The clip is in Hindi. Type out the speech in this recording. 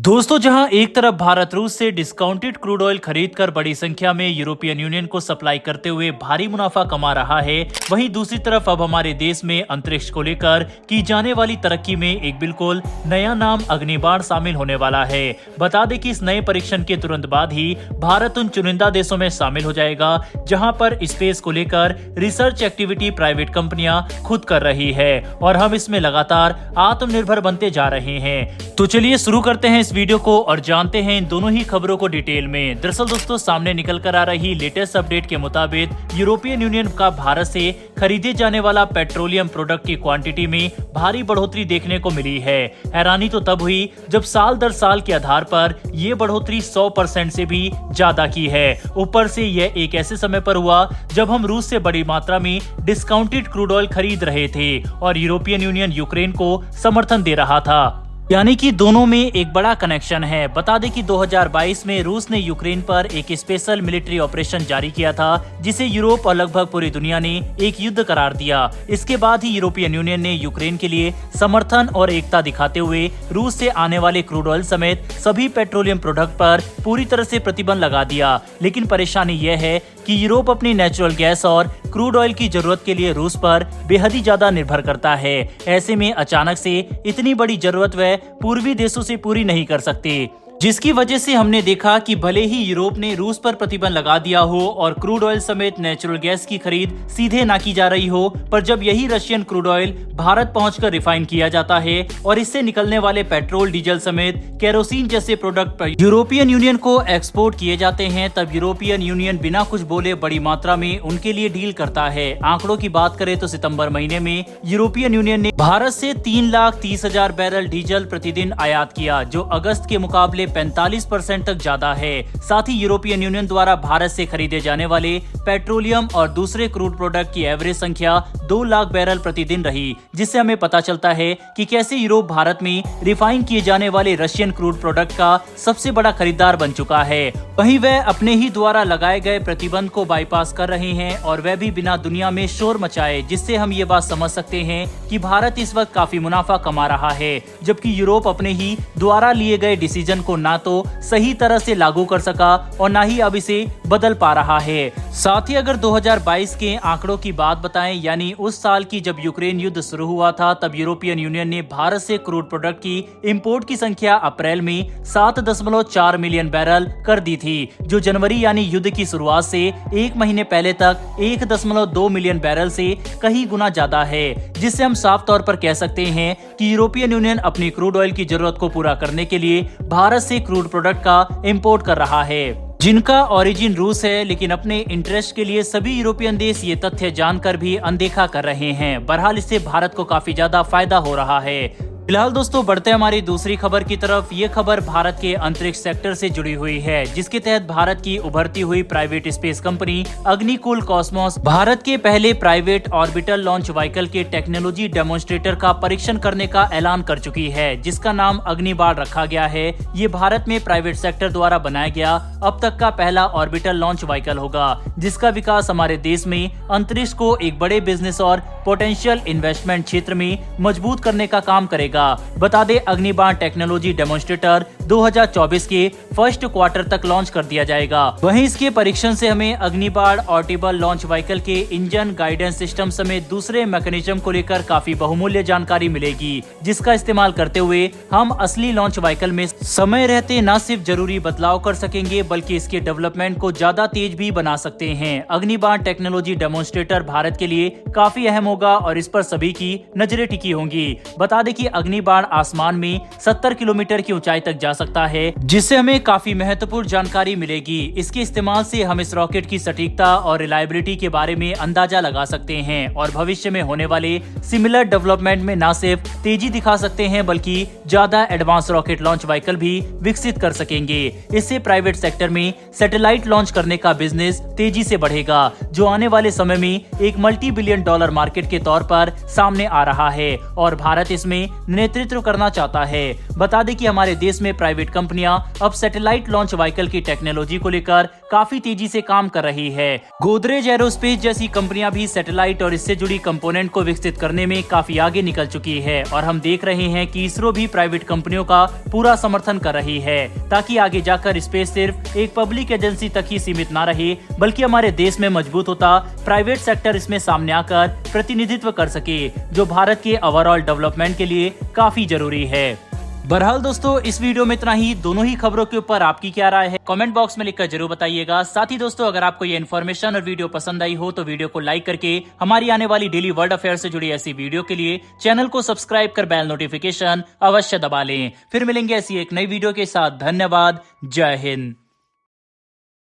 दोस्तों, जहां एक तरफ भारत रूस से डिस्काउंटेड क्रूड ऑयल खरीदकर बड़ी संख्या में यूरोपियन यूनियन को सप्लाई करते हुए भारी मुनाफा कमा रहा है, वहीं दूसरी तरफ अब हमारे देश में अंतरिक्ष को लेकर की जाने वाली तरक्की में एक बिल्कुल नया नाम अग्निबाण शामिल होने वाला है। बता दें कि इस नए परीक्षण के तुरंत बाद ही भारत उन चुनिंदा देशों में शामिल हो जाएगा जहाँ पर स्पेस को लेकर रिसर्च एक्टिविटी प्राइवेट कंपनियां खुद कर रही है और हम इसमें लगातार आत्मनिर्भर बनते जा रहे हैं। तो चलिए शुरू करते हैं इस वीडियो को और जानते हैं इन दोनों ही खबरों को डिटेल में। दरअसल दोस्तों, सामने निकल कर आ रही लेटेस्ट अपडेट के मुताबिक यूरोपियन यूनियन का भारत से खरीदे जाने वाला पेट्रोलियम प्रोडक्ट की क्वांटिटी में भारी बढ़ोतरी देखने को मिली है। हैरानी तो तब हुई जब साल दर साल के आधार पर ये बढ़ोतरी 100% से भी ज्यादा की है। ऊपर से यह एक ऐसे समय पर हुआ जब हम रूस से बड़ी मात्रा में डिस्काउंटेड क्रूड ऑयल खरीद रहे थे और यूरोपियन यूनियन यूक्रेन को समर्थन दे रहा था, यानी कि दोनों में एक बड़ा कनेक्शन है। बता दें कि 2022 में रूस ने यूक्रेन पर एक स्पेशल मिलिट्री ऑपरेशन जारी किया था जिसे यूरोप और लगभग पूरी दुनिया ने एक युद्ध करार दिया। इसके बाद ही यूरोपियन यूनियन ने यूक्रेन के लिए समर्थन और एकता दिखाते हुए रूस से आने वाले क्रूड ऑयल समेत सभी पेट्रोलियम प्रोडक्ट पर पूरी तरह से प्रतिबंध लगा दिया। लेकिन परेशानी यह है कि यूरोप अपनी नेचुरल गैस और क्रूड ऑयल की जरूरत के लिए रूस पर बेहद ही ज्यादा निर्भर करता है। ऐसे में अचानक से इतनी बड़ी जरूरत वह पूर्वी देशों से पूरी नहीं कर सकते, जिसकी वजह से हमने देखा कि भले ही यूरोप ने रूस पर प्रतिबंध लगा दिया हो और क्रूड ऑयल समेत नेचुरल गैस की खरीद सीधे ना की जा रही हो, पर जब यही रशियन क्रूड ऑयल भारत पहुंचकर रिफाइन किया जाता है और इससे निकलने वाले पेट्रोल, डीजल समेत केरोसिन जैसे प्रोडक्ट यूरोपियन यूनियन को एक्सपोर्ट किए जाते हैं, तब यूरोपियन यूनियन बिना कुछ बोले बड़ी मात्रा में उनके लिए डील करता है। आंकड़ों की बात करें तो सितंबर महीने में यूरोपियन यूनियन ने भारत से 3,30,000 बैरल डीजल प्रतिदिन आयात किया, जो अगस्त के मुकाबले 45% तक ज्यादा है। साथ ही यूरोपियन यूनियन द्वारा भारत से खरीदे जाने वाले पेट्रोलियम और दूसरे क्रूड प्रोडक्ट की एवरेज संख्या 2 लाख बैरल प्रतिदिन रही, जिससे हमें पता चलता है कि कैसे यूरोप भारत में रिफाइन किए जाने वाले रशियन क्रूड प्रोडक्ट का सबसे बड़ा खरीदार बन चुका है। वहीं वह अपने ही द्वारा लगाए गए प्रतिबंध को बाईपास कर रहे हैं और वह भी बिना दुनिया में शोर मचाए, जिससे हम ये बात समझ सकते हैं कि भारत इस वक्त काफी मुनाफा कमा रहा है, जबकि यूरोप अपने ही द्वारा लिए गए डिसीजन को ना तो सही तरह से लागू कर सका और ना ही अब इसे बदल पा रहा है। साथ ही अगर 2022 के आंकड़ों की बात बताएं, यानी उस साल की जब यूक्रेन युद्ध शुरू हुआ था, तब यूरोपियन यूनियन ने भारत से क्रूड प्रोडक्ट की इंपोर्ट की संख्या अप्रैल में 7.4 मिलियन बैरल कर दी थी, जो जनवरी यानी युद्ध की शुरुआत से एक महीने पहले तक 1.2 मिलियन बैरल से कहीं गुना ज्यादा है, जिससे हम साफ तौर पर कह सकते हैं कि यूरोपियन यूनियन अपनी क्रूड ऑयल की जरूरत को पूरा करने के लिए भारत से क्रूड प्रोडक्ट का इंपोर्ट कर रहा है, जिनका ओरिजिन रूस है। लेकिन अपने इंटरेस्ट के लिए सभी यूरोपियन देश ये तथ्य जानकर भी अनदेखा कर रहे हैं। बहरहाल इससे भारत को काफी ज्यादा फायदा हो रहा है। फिलहाल दोस्तों, बढ़ते हमारी दूसरी खबर की तरफ। ये खबर भारत के अंतरिक्ष सेक्टर से जुड़ी हुई है, जिसके तहत भारत की उभरती हुई private space company Agnikul Cosmos Bharat के पहले प्राइवेट ऑर्बिटल लॉन्च व्हीकल के टेक्नोलॉजी डेमोन्स्ट्रेटर का परीक्षण करने का ऐलान कर चुकी है, जिसका नाम अग्निबाण रखा गया है। ये भारत में प्राइवेट सेक्टर द्वारा बनाया गया अब तक का पहला ऑर्बिटल लॉन्च व्हीकल होगा, जिसका विकास हमारे देश में अंतरिक्ष को एक बड़े बिजनेस और पोटेंशियल इन्वेस्टमेंट क्षेत्र में मजबूत करने का काम करेगा। बता दें, अग्निबाण टेक्नोलॉजी डेमोन्स्ट्रेटर 2024 के फर्स्ट क्वार्टर तक लॉन्च कर दिया जाएगा। वहीं इसके परीक्षण से हमें अग्निबाण ऑर्बिटल लॉन्च व्हीकल के इंजन, गाइडेंस सिस्टम समेत दूसरे मैकेनिज्म को लेकर काफी बहुमूल्य जानकारी मिलेगी, जिसका इस्तेमाल करते हुए हम असली लॉन्च व्हीकल में समय रहते न सिर्फ जरूरी बदलाव कर सकेंगे, बल्कि इसके डेवलपमेंट को ज्यादा तेज भी बना सकते हैं। अग्निबाण टेक्नोलॉजी डेमोन्स्ट्रेटर भारत के लिए काफी अहम होगा और इस पर सभी की नजरें टिकी होंगी। बता दें कि अग्निबाण आसमान में 70 किलोमीटर की ऊंचाई तक जा सकता है, जिससे हमें काफी महत्वपूर्ण जानकारी मिलेगी। इसके इस्तेमाल से हम इस रॉकेट की सटीकता और रिलायबिलिटी के बारे में अंदाजा लगा सकते हैं और भविष्य में होने वाले सिमिलर डेवलपमेंट में न सिर्फ तेजी दिखा सकते हैं, बल्कि ज्यादा एडवांस रॉकेट लॉन्च व्हीकल भी विकसित कर सकेंगे। इससे प्राइवेट सेक्टर में सैटेलाइट लॉन्च करने का बिजनेस तेजी से बढ़ेगा, जो आने वाले समय में एक $multi-billion मार्केट मार्केट के तौर पर सामने आ रहा है और भारत इसमें नेतृत्व करना चाहता है। बता दें कि हमारे देश में प्राइवेट कंपनियां अब सैटेलाइट लॉन्च व्हीकल की टेक्नोलॉजी को लेकर काफी तेजी से काम कर रही है। गोदरेज एरोस्पेस जैसी कंपनियां भी सैटेलाइट और इससे जुड़ी कंपोनेंट को विकसित करने में काफी आगे निकल चुकी है और हम देख रहे हैं कि इसरो भी प्राइवेट कंपनियों का पूरा समर्थन कर रही है ताकि आगे जाकर स्पेस सिर्फ एक पब्लिक एजेंसी तक ही सीमित ना रहे, बल्कि हमारे देश में मजबूत होता प्राइवेट सेक्टर इसमें सामने आकर प्रतिनिधित्व कर सके, जो भारत के ओवरऑल डेवलपमेंट के लिए काफी जरूरी है। बहरहाल दोस्तों, इस वीडियो में इतना ही। दोनों ही खबरों के ऊपर आपकी क्या राय है कमेंट बॉक्स में लिखकर जरूर बताइएगा। साथ ही दोस्तों, अगर आपको ये इन्फॉर्मेशन और वीडियो पसंद आई हो तो वीडियो को लाइक करके हमारी आने वाली डेली वर्ल्ड अफेयर से जुड़ी ऐसी वीडियो के लिए चैनल को सब्सक्राइब कर बेल नोटिफिकेशन अवश्य दबा लें। फिर मिलेंगे ऐसी एक नई वीडियो के साथ। धन्यवाद। जय हिंद।